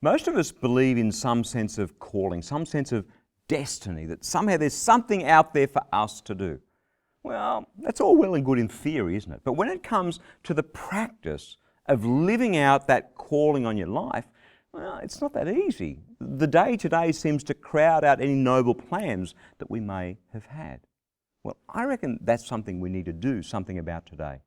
Most of us believe in some sense of calling, some sense of destiny, that somehow there's something out there for us to do. Well, that's all well and good in theory, isn't it? But when it comes to the practice of living out that calling on your life, well, it's not that easy. The day today seems to crowd out any noble plans that we may have had. Well, I reckon that's something we need to do something about today.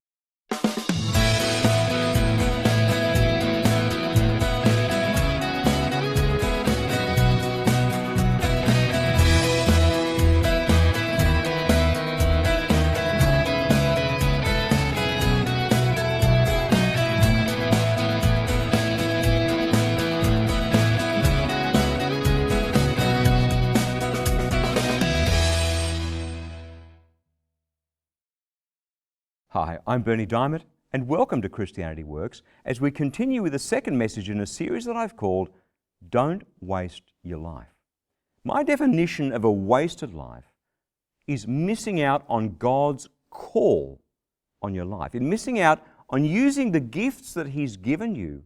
Hi, I'm Berni Dymet, and welcome to Christianityworks as we continue with the second message in a series that I've called Don't Waste Your Life. My definition of a wasted life is missing out on God's call on your life, in missing out on using the gifts that He's given you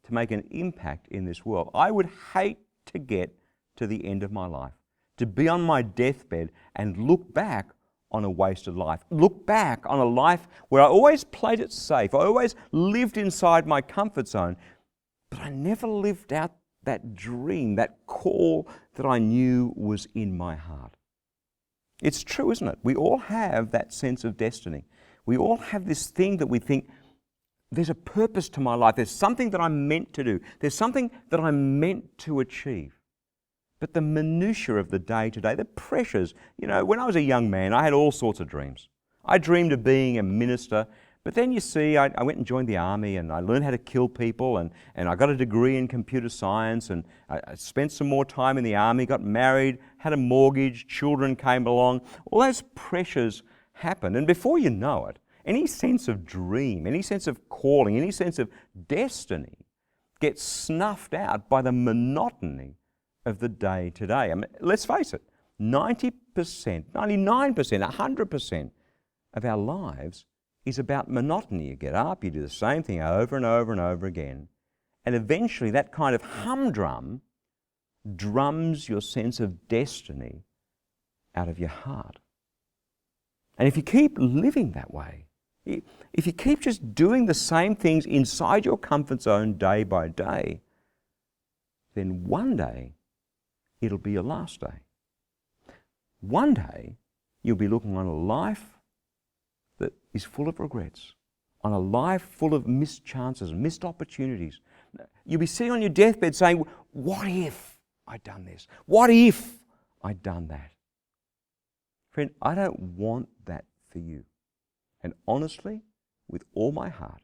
to make an impact in this world. I would hate to get to the end of my life, to be on my deathbed and look back on a wasted life. Look back on a life where I always played it safe. I always lived inside my comfort zone, but I never lived out that dream, that call that I knew was in my heart. It's true, isn't it? We all have that sense of destiny. We all have this thing that we think, there's a purpose to my life. There's something that I'm meant to do. There's something that I'm meant to achieve. But the minutiae of the day-to-day, the pressures, when I was a young man, I had all sorts of dreams. I dreamed of being a minister, but then you see, I went and joined the army and I learned how to kill people and I got a degree in computer science and I spent some more time in the army, got married, had a mortgage, children came along. All those pressures happened, and before you know it, any sense of dream, any sense of calling, any sense of destiny gets snuffed out by the monotony of the day today. I mean, let's face it, 90%, 99%, 100% of our lives is about monotony. You get up, you do the same thing over and over and over again, and eventually that kind of humdrum drums your sense of destiny out of your heart. And if you keep living that way, if you keep just doing the same things inside your comfort zone day by day, then one day it'll be your last day. One day, you'll be looking on a life that is full of regrets, on a life full of missed chances, missed opportunities. You'll be sitting on your deathbed saying, what if I'd done this? What if I'd done that? Friend, I don't want that for you. And honestly, with all my heart,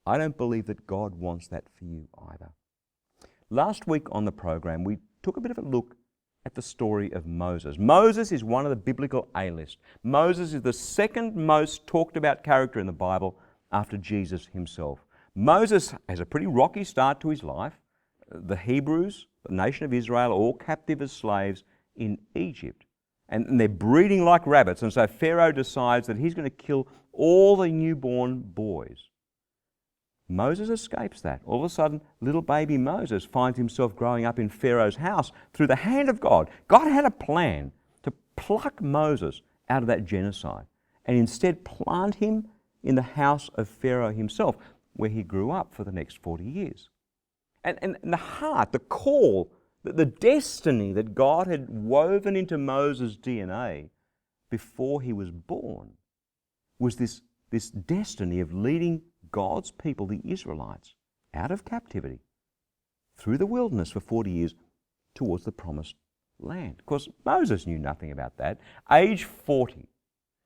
I don't believe that God wants that for you either. Last week on the program, we took a bit of a look at the story of Moses. Moses is one of the biblical A-list. Moses is the second most talked about character in the Bible after Jesus himself. Moses has a pretty rocky start to his life. The Hebrews, the nation of Israel, are all captive as slaves in Egypt. And they're breeding like rabbits, and so Pharaoh decides that he's going to kill all the newborn boys. Moses escapes that. All of a sudden, little baby Moses finds himself growing up in Pharaoh's house through the hand of God. God had a plan to pluck Moses out of that genocide and instead plant him in the house of Pharaoh himself, where he grew up for the next 40 years. And the heart, the call, the destiny that God had woven into Moses' DNA before he was born was this destiny of leading God's people, the Israelites, out of captivity through the wilderness for 40 years towards the promised land. Of course, Moses knew nothing about that. Age 40,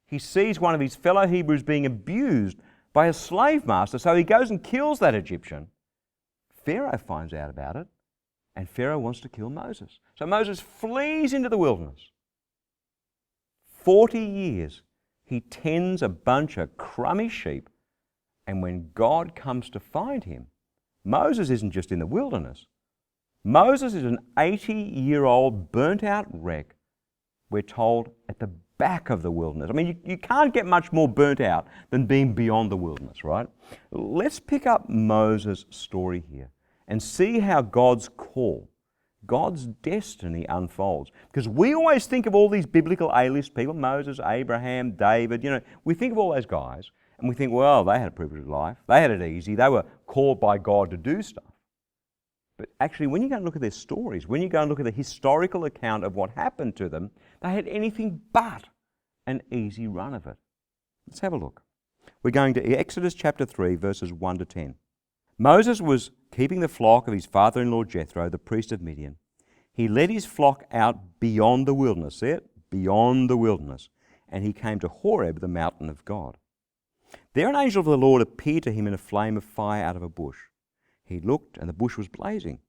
he sees one of his fellow Hebrews being abused by a slave master, so he goes and kills that Egyptian. Pharaoh finds out about it, and Pharaoh wants to kill Moses. So Moses flees into the wilderness. 40 years, he tends a bunch of crummy sheep, and when God comes to find him, Moses isn't just in the wilderness. Moses is an 80-year-old burnt-out wreck, we're told, at the back of the wilderness. I mean, you can't get much more burnt out than being beyond the wilderness, right? Let's pick up Moses' story here and see how God's call, God's destiny unfolds. Because we always think of all these biblical A-list people, Moses, Abraham, David, we think of all those guys, and we think, well, they had a privileged life. They had it easy. They were called by God to do stuff. But actually, when you go and look at their stories, when you go and look at the historical account of what happened to them, they had anything but an easy run of it. Let's have a look. We're going to Exodus chapter 3, verses 1 to 10. Moses was keeping the flock of his father-in-law Jethro, the priest of Midian. He led his flock out beyond the wilderness, see it? Beyond the wilderness. And he came to Horeb, the mountain of God. There an angel of the Lord appeared to him in a flame of fire out of a bush. He looked, and the bush was blazing,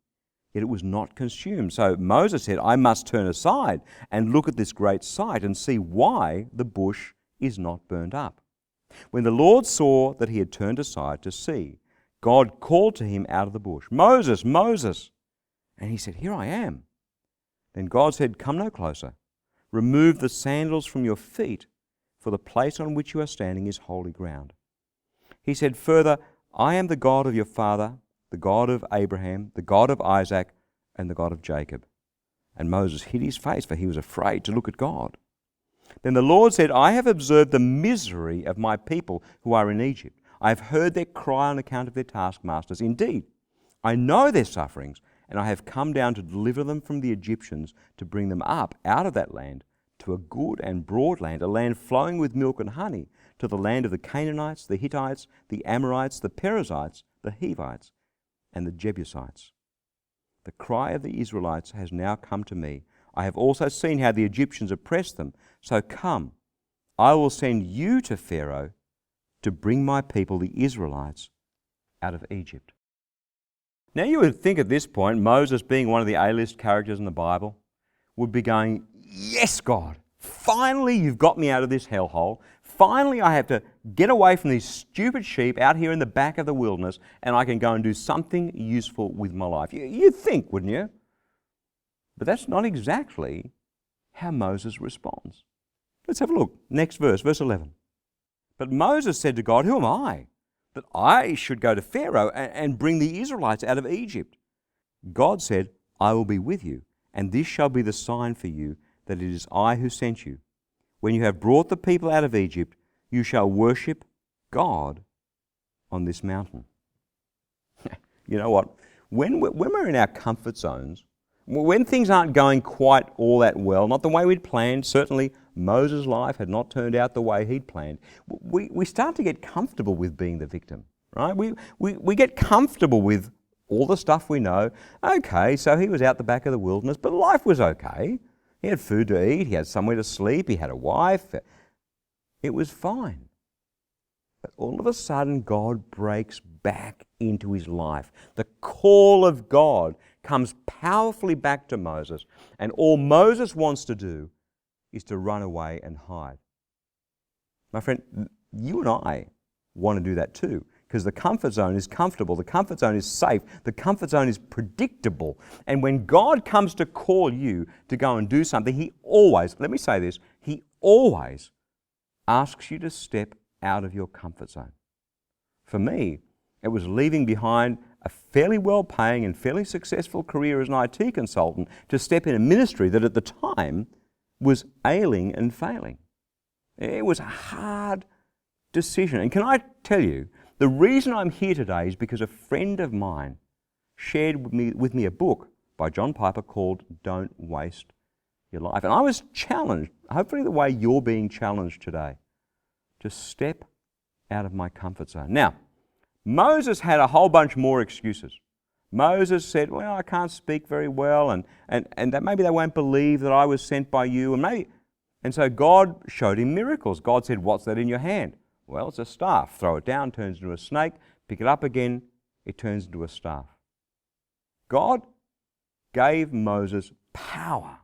yet it was not consumed. So Moses said, I must turn aside and look at this great sight and see why the bush is not burned up. When the Lord saw that he had turned aside to see, God called to him out of the bush, Moses, Moses. And he said, Here I am. Then God said, Come no closer. Remove the sandals from your feet, for the place on which you are standing is holy ground. He said further, I am the God of your father, the God of Abraham, the God of Isaac, and the God of Jacob. And Moses hid his face, for he was afraid to look at God. Then the Lord said, I have observed the misery of my people who are in Egypt. I have heard their cry on account of their taskmasters. Indeed, I know their sufferings, and I have come down to deliver them from the Egyptians, to bring them up out of that land to a good and broad land, a land flowing with milk and honey, to the land of the Canaanites, the Hittites, the Amorites, the Perizzites, the Hivites, and the Jebusites. The cry of the Israelites has now come to me. I have also seen how the Egyptians oppressed them. So come, I will send you to Pharaoh to bring my people, the Israelites, out of Egypt. Now you would think at this point, Moses, being one of the A-list characters in the Bible, would be going, yes, God, finally you've got me out of this hellhole. Finally I have to get away from these stupid sheep out here in the back of the wilderness, and I can go and do something useful with my life. You'd think, wouldn't you? But that's not exactly how Moses responds. Let's have a look. Next verse, verse 11. But Moses said to God, Who am I, that I should go to Pharaoh and bring the Israelites out of Egypt? God said, I will be with you, and this shall be the sign for you that it is I who sent you. When you have brought the people out of Egypt, you shall worship God on this mountain. You know what? When we're in our comfort zones, when things aren't going quite all that well, not the way we'd planned, certainly Moses' life had not turned out the way he'd planned, we start to get comfortable with being the victim, right? We get comfortable with all the stuff we know. Okay, so he was out the back of the wilderness, but life was okay. He had food to eat, he had somewhere to sleep, he had a wife. It was fine. But all of a sudden, God breaks back into his life. The call of God comes powerfully back to Moses, and all Moses wants to do is to run away and hide. My friend, you and I want to do that too, because the comfort zone is comfortable, the comfort zone is safe, the comfort zone is predictable. And when God comes to call you to go and do something, he always, let me say this, he always asks you to step out of your comfort zone. For me, it was leaving behind a fairly well-paying and fairly successful career as an IT consultant to step in a ministry that at the time was ailing and failing. It was a hard decision. And can I tell you, the reason I'm here today is because a friend of mine shared with me a book by John Piper called Don't Waste Your Life. And I was challenged, hopefully the way you're being challenged today, to step out of my comfort zone. Now, Moses had a whole bunch more excuses. Moses said, well, I can't speak very well, and that maybe they won't believe that I was sent by you, and so God showed him miracles. God said, what's that in your hand? Well, it's a staff. Throw it down, turns into a snake. Pick it up again, it turns into a staff. God gave Moses power,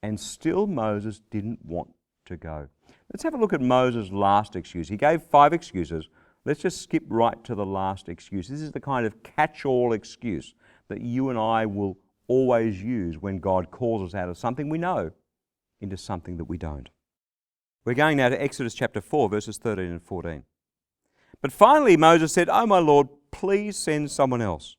and still Moses didn't want to go. Let's have a look at Moses' last excuse. He gave 5 excuses. Let's just skip right to the last excuse. This is the kind of catch-all excuse that you and I will always use when God calls us out of something we know into something that we don't. We're going now to Exodus chapter 4, verses 13 and 14. But finally Moses said, Oh my Lord, please send someone else.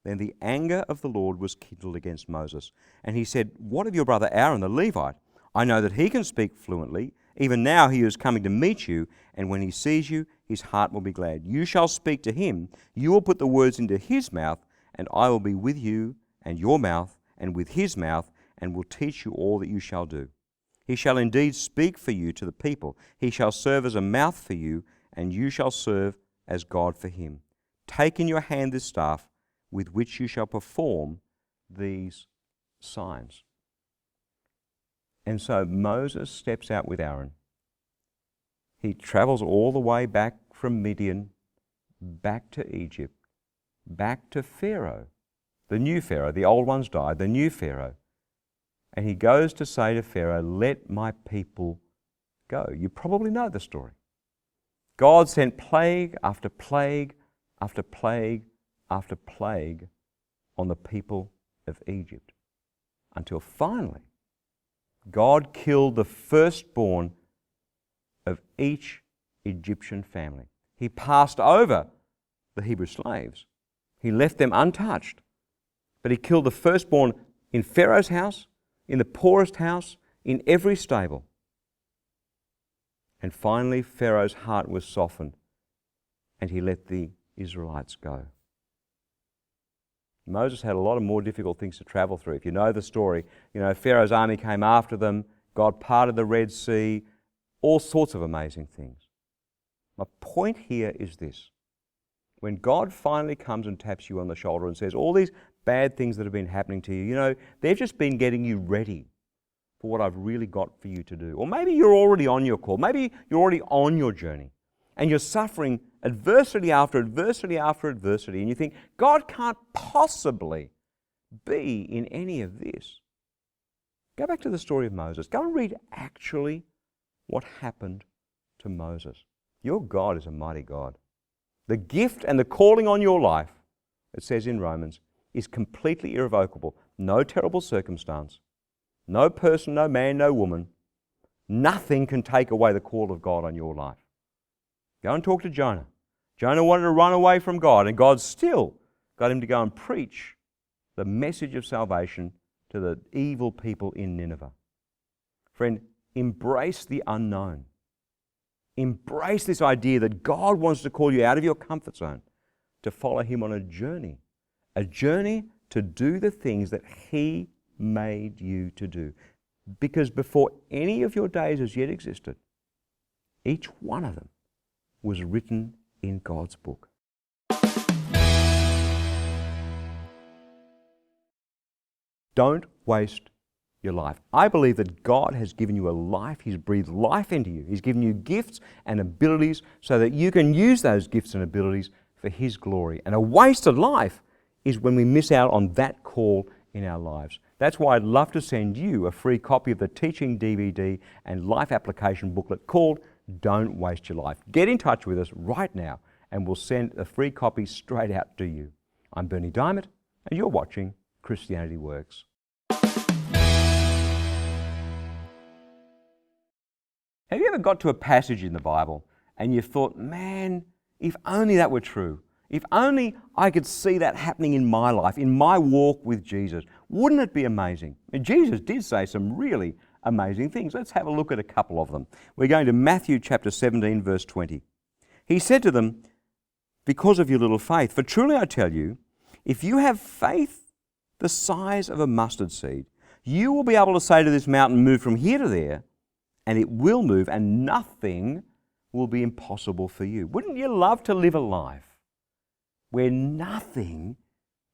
Then the anger of the Lord was kindled against Moses, and he said, "What of your brother Aaron the Levite? I know that he can speak fluently. Even now he is coming to meet you, and when he sees you, his heart will be glad. You shall speak to him. You will put the words into his mouth, and I will be with you and your mouth, and with his mouth, and will teach you all that you shall do. He shall indeed speak for you to the people. He shall serve as a mouth for you, and you shall serve as God for him. Take in your hand this staff, with which you shall perform these signs." And so Moses steps out with Aaron. He travels all the way back from Midian, back to Egypt, back to Pharaoh, the new Pharaoh. The old ones died, the new Pharaoh. And he goes to say to Pharaoh, "Let my people go." You probably know the story. God sent plague after plague after plague after plague on the people of Egypt, until finally God killed the firstborn of each Egyptian family. He passed over the Hebrew slaves. He left them untouched. But he killed the firstborn in Pharaoh's house, in the poorest house, in every stable. And finally, Pharaoh's heart was softened, and he let the Israelites go. Moses had a lot of more difficult things to travel through. If you know the story, Pharaoh's army came after them, God parted the Red Sea, all sorts of amazing things. My point here is this. When God finally comes and taps you on the shoulder and says, all these bad things that have been happening to you, they've just been getting you ready for what I've really got for you to do. Or maybe you're already on your call. Maybe you're already on your journey, and you're suffering adversity after adversity after adversity, and you think, God can't possibly be in any of this. Go back to the story of Moses. Go and read actually what happened to Moses. Your God is a mighty God. The gift and the calling on your life, it says in Romans, is completely irrevocable. No terrible circumstance, no person, no man, no woman, nothing can take away the call of God on your life. Go and talk to Jonah. Jonah wanted to run away from God, and God still got him to go and preach the message of salvation to the evil people in Nineveh. Friend, embrace the unknown. Embrace this idea that God wants to call you out of your comfort zone to follow him on a journey to do the things that he made you to do. Because before any of your days has yet existed, each one of them was written in God's book. Don't waste your life. I believe that God has given you a life. He's breathed life into you. He's given you gifts and abilities so that you can use those gifts and abilities for his glory. And a wasted life is when we miss out on that call in our lives. That's why I'd love to send you a free copy of the teaching DVD and life application booklet called Don't Waste Your Life. Get in touch with us right now and we'll send a free copy straight out to you. I'm Berni Dymet and you're watching Christianity Works. Have you ever got to a passage in the Bible and you thought, man, if only that were true. If only I could see that happening in my life, in my walk with Jesus. Wouldn't it be amazing? And Jesus did say some really amazing things. Let's have a look at a couple of them. We're going to Matthew chapter 17, verse 20. He said to them, "Because of your little faith, for truly I tell you, if you have faith the size of a mustard seed, you will be able to say to this mountain, move from here to there, and it will move, and nothing will be impossible for you." Wouldn't you love to live a life where nothing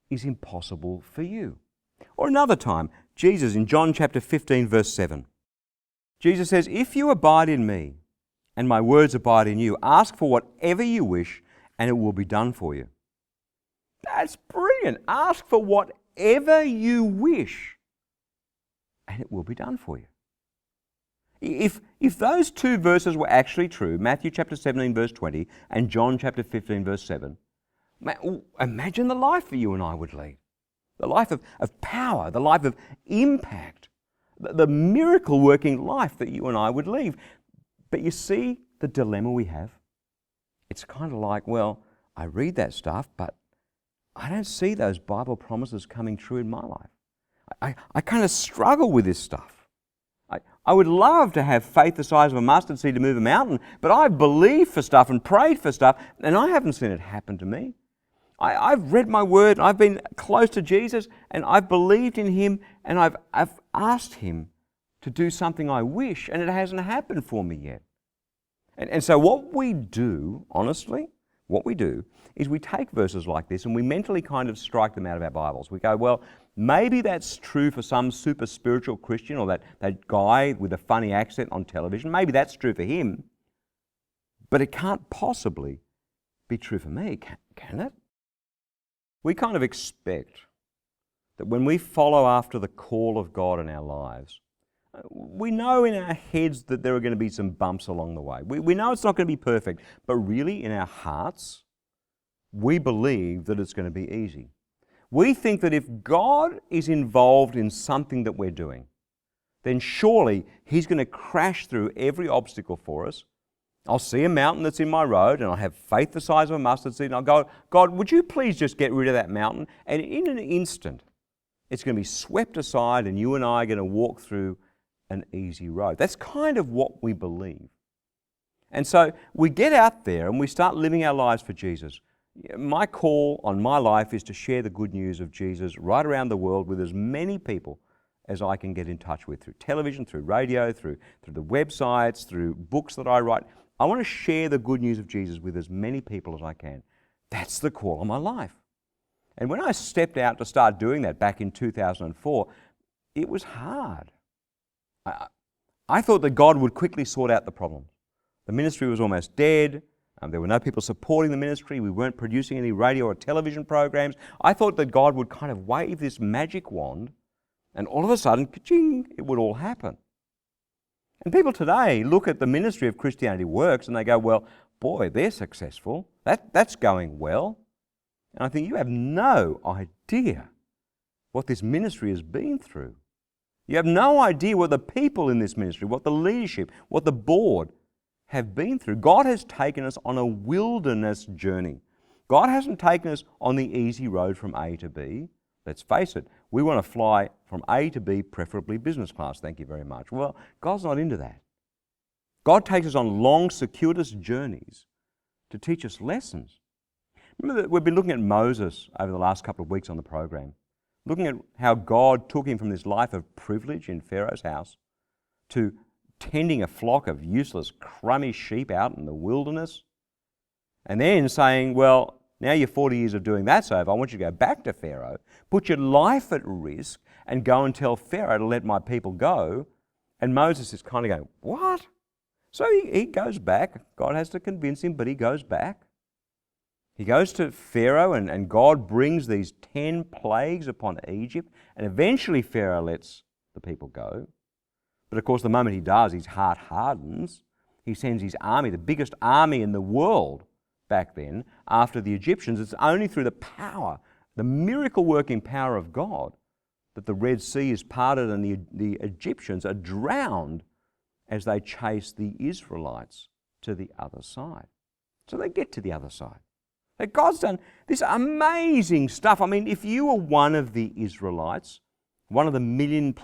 is impossible for you? Or another time, Jesus in John chapter 15, verse 7. Jesus says, "If you abide in me, and my words abide in you, ask for whatever you wish, and it will be done for you." That's brilliant. Ask for whatever you wish, and it will be done for you. If those two verses were actually true, Matthew chapter 17, verse 20, and John chapter 15, verse 7, imagine the life that you and I would lead. The life of power, the life of impact, the miracle-working life that you and I would lead. But you see the dilemma we have? It's kind of like, well, I read that stuff, but I don't see those Bible promises coming true in my life. I kind of struggle with this stuff. I would love to have faith the size of a mustard seed to move a mountain, but I've believed for stuff and prayed for stuff, and I haven't seen it happen to me. I've read my word, I've been close to Jesus, and I've believed in Him, and I've asked Him to do something I wish, and it hasn't happened for me yet. And so what we do, honestly, what we do is we take verses like this and we mentally kind of strike them out of our Bibles. We go, well, maybe that's true for some super spiritual Christian or that guy with a funny accent on television. Maybe that's true for him. But it can't possibly be true for me, can it? We kind of expect that when we follow after the call of God in our lives, we know in our heads that there are going to be some bumps along the way. We know it's not going to be perfect, but really in our hearts, we believe that it's going to be easy. We think that if God is involved in something that we're doing, then surely He's going to crash through every obstacle for us. I'll see a mountain that's in my road and I'll have faith the size of a mustard seed and I'll go, God, would you please just get rid of that mountain? And in an instant, it's going to be swept aside and you and I are going to walk through an easy road. That's kind of what we believe. And so we get out there and we start living our lives for Jesus. My call on my life is to share the good news of Jesus right around the world with as many people as I can get in touch with through television, through radio, through the websites, through books that I write. I want to share the good news of Jesus with as many people as I can. That's the call on my life. And when I stepped out to start doing that back in 2004, it was hard. I thought that God would quickly sort out the problem. The ministry was almost dead. There were no people supporting the ministry. We weren't producing any radio or television programs. I thought that God would kind of wave this magic wand and all of a sudden, ka-ching, it would all happen. And people today look at the ministry of Christianityworks and they go, well, boy, they're successful. That's going well. And I think you have no idea what this ministry has been through. You have no idea what the people in this ministry, what the leadership, what the board have been through. God has taken us on a wilderness journey. God hasn't taken us on the easy road from A to B. Let's face it, we want to fly from A to B, preferably business class, thank you very much. Well, God's not into that. God takes us on long, circuitous journeys to teach us lessons. Remember that we've been looking at Moses over the last couple of weeks on the program, looking at how God took him from this life of privilege in Pharaoh's house to tending a flock of useless, crummy sheep out in the wilderness, and then saying, well, now your 40 years of doing that's over. I want you to go back to Pharaoh, put your life at risk, and go and tell Pharaoh to let my people go. And Moses is kind of going, what? So he goes back. God has to convince him, but he goes back. He goes to Pharaoh, and God brings these 10 plagues upon Egypt, and eventually Pharaoh lets the people go. But of course, the moment he does, his heart hardens. He sends his army, the biggest army in the world back then, after the Egyptians. It's only through the power, the miracle-working power of God, that the Red Sea is parted and the Egyptians are drowned as they chase the Israelites to the other side. So they get to the other side. Like God's done this amazing stuff. I mean, if you were one of the Israelites, one of the 1 million+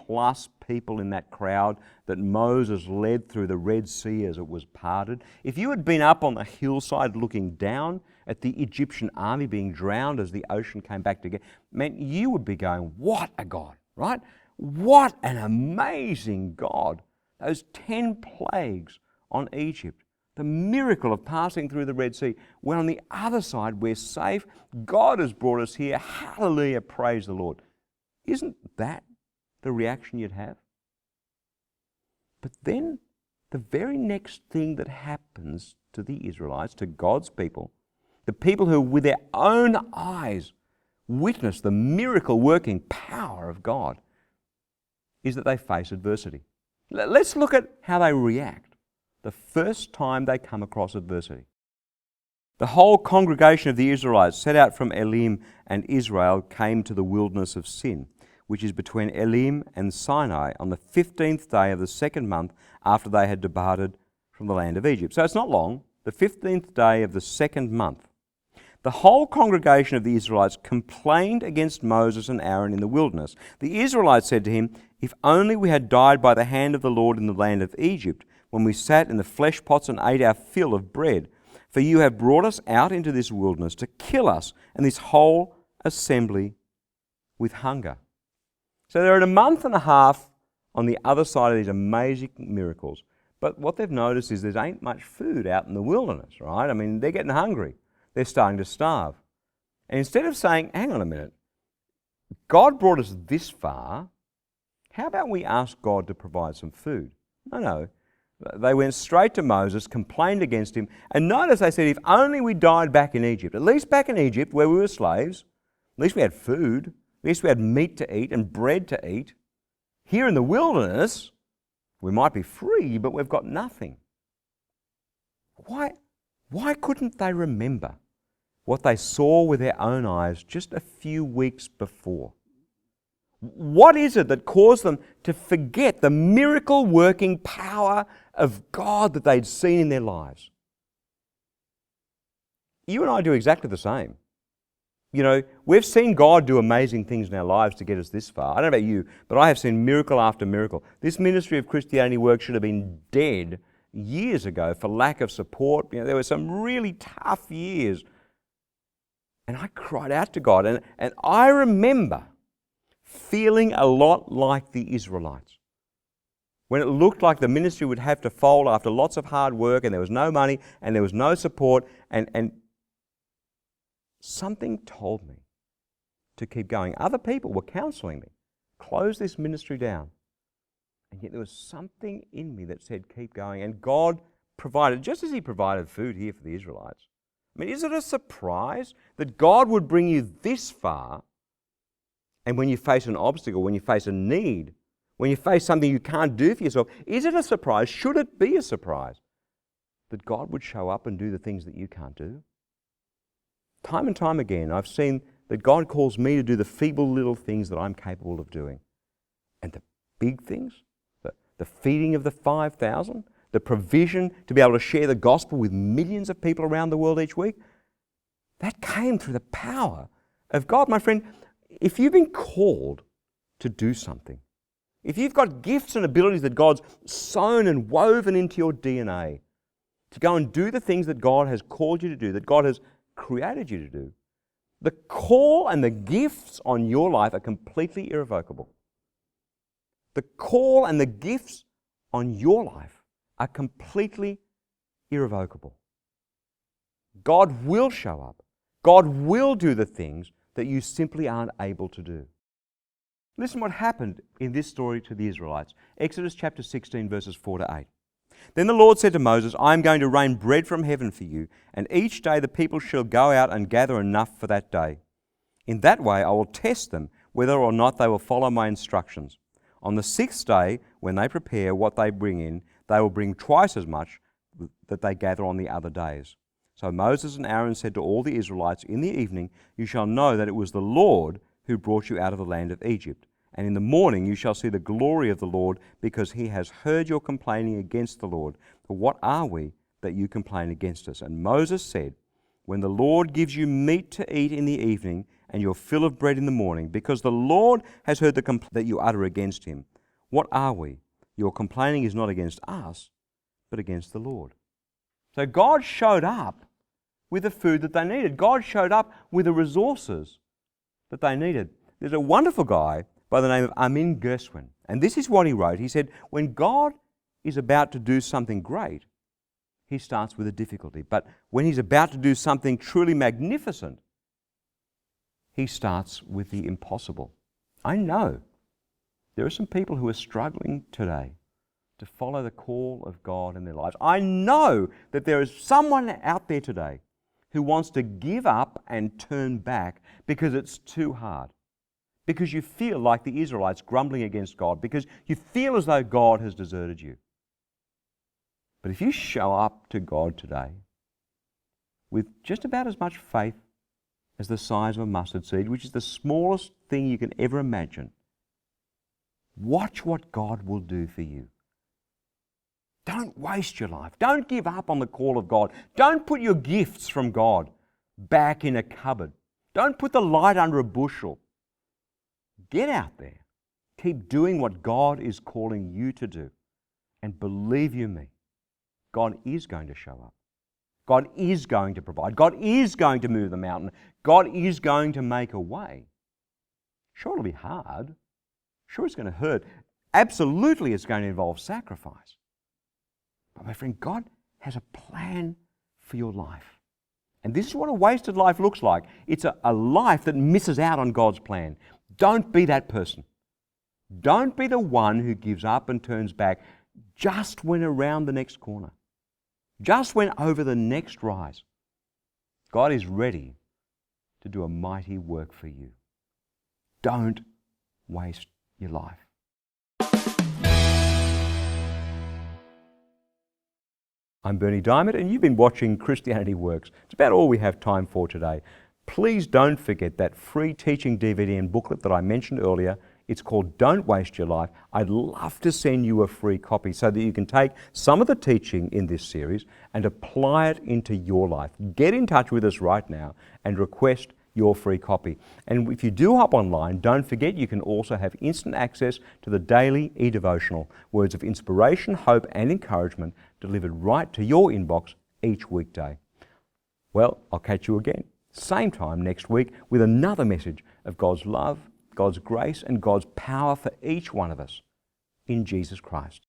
people in that crowd that Moses led through the Red Sea as it was parted, if you had been up on the hillside looking down at the Egyptian army being drowned as the ocean came back together, man, you would be going, what a God, right? What an amazing God. Those 10 plagues on Egypt, the miracle of passing through the Red Sea, when on the other side we're safe. God has brought us here. Hallelujah, praise the Lord. Isn't that the reaction you'd have? But then the very next thing that happens to the Israelites, to God's people, the people who with their own eyes witness the miracle-working power of God, is that they face adversity. Let's look at how they react the first time they come across adversity. The whole congregation of the Israelites set out from Elim, and Israel came to the wilderness of Sin, which is between Elim and Sinai, on the 15th day of the second month after they had departed from the land of Egypt. So it's not long, the 15th day of the second month. The whole congregation of the Israelites complained against Moses and Aaron in the wilderness. The Israelites said to him, "If only we had died by the hand of the Lord in the land of Egypt, when we sat in the flesh pots and ate our fill of bread. For you have brought us out into this wilderness to kill us and this whole assembly with hunger." So they're in a month and a half on the other side of these amazing miracles. But what they've noticed is there ain't much food out in the wilderness, right? I mean, they're getting hungry. They're starting to starve. And instead of saying, hang on a minute, God brought us this far, how about we ask God to provide some food? No. They went straight to Moses, complained against him, and notice they said, if only we died back in Egypt, at least back in Egypt where we were slaves, at least we had food, at least we had meat to eat and bread to eat. Here in the wilderness, we might be free, but we've got nothing. Why couldn't they remember what they saw with their own eyes just a few weeks before? What is it that caused them to forget the miracle-working power of God that they'd seen in their lives? You and I do exactly the same. You know, we've seen God do amazing things in our lives to get us this far. I don't know about you, but I have seen miracle after miracle. This ministry of Christianityworks should have been dead years ago for lack of support. You know, there were some really tough years. And I cried out to God. And I remember feeling a lot like the Israelites. When it looked like the ministry would have to fold after lots of hard work and there was no money and there was no support, and something told me to keep going. Other people were counseling me, close this ministry down. And yet there was something in me that said, keep going. And God provided, just as He provided food here for the Israelites. I mean, is it a surprise that God would bring you this far, and when you face an obstacle, when you face a need, when you face something you can't do for yourself, is it a surprise? Should it be a surprise that God would show up and do the things that you can't do? Time and time again, I've seen that God calls me to do the feeble little things that I'm capable of doing. And the big things, the feeding of the 5,000, the provision to be able to share the gospel with millions of people around the world each week, that came through the power of God. My friend, if you've been called to do something, if you've got gifts and abilities that God's sown and woven into your DNA to go and do the things that God has called you to do, that God has created you to do, the call and the gifts on your life are completely irrevocable. The call and the gifts on your life are completely irrevocable. God will show up. God will do the things that you simply aren't able to do. Listen what happened in this story to the Israelites. Exodus chapter 16, verses 4 to 8. Then the Lord said to Moses, I am going to rain bread from heaven for you, and each day the people shall go out and gather enough for that day. In that way I will test them whether or not they will follow my instructions. On the sixth day, when they prepare what they bring in, they will bring twice as much that they gather on the other days. So Moses and Aaron said to all the Israelites, in the evening you shall know that it was the Lord who brought you out of the land of Egypt. And in the morning you shall see the glory of the Lord, because He has heard your complaining against the Lord. For what are we that you complain against us? And Moses said, when the Lord gives you meat to eat in the evening, and your fill of bread in the morning, because the Lord has heard the complaint that you utter against Him. What are we? Your complaining is not against us, but against the Lord. So God showed up with the food that they needed. God showed up with the resources that they needed. There's a wonderful guy by the name of Amin Gershwin, and this is what he wrote. He said, when God is about to do something great, He starts with a difficulty. But when He's about to do something truly magnificent, He starts with the impossible. I know there are some people who are struggling today to follow the call of God in their lives. I know that there is someone out there today who wants to give up and turn back because it's too hard, because you feel like the Israelites grumbling against God, because you feel as though God has deserted you. But if you show up to God today with just about as much faith as the size of a mustard seed, which is the smallest thing you can ever imagine, watch what God will do for you. Don't waste your life. Don't give up on the call of God. Don't put your gifts from God back in a cupboard. Don't put the light under a bushel. Get out there. Keep doing what God is calling you to do. And believe you me, God is going to show up. God is going to provide. God is going to move the mountain. God is going to make a way. Sure, it'll be hard. Sure, it's going to hurt. Absolutely, it's going to involve sacrifice. But my friend, God has a plan for your life. And this is what a wasted life looks like. It's a life that misses out on God's plan. Don't be that person. Don't be the one who gives up and turns back just when around the next corner, just when over the next rise. God is ready to do a mighty work for you. Don't waste your life. I'm Berni Dymet, and you've been watching Christianity Works. It's about all we have time for today. Please don't forget that free teaching DVD and booklet that I mentioned earlier. It's called Don't Waste Your Life. I'd love to send you a free copy so that you can take some of the teaching in this series and apply it into your life. Get in touch with us right now and request your free copy. And if you do hop online, don't forget you can also have instant access to the daily e-devotional, words of inspiration, hope and encouragement delivered right to your inbox each weekday. Well, I'll catch you again, same time next week with another message of God's love, God's grace and God's power for each one of us in Jesus Christ.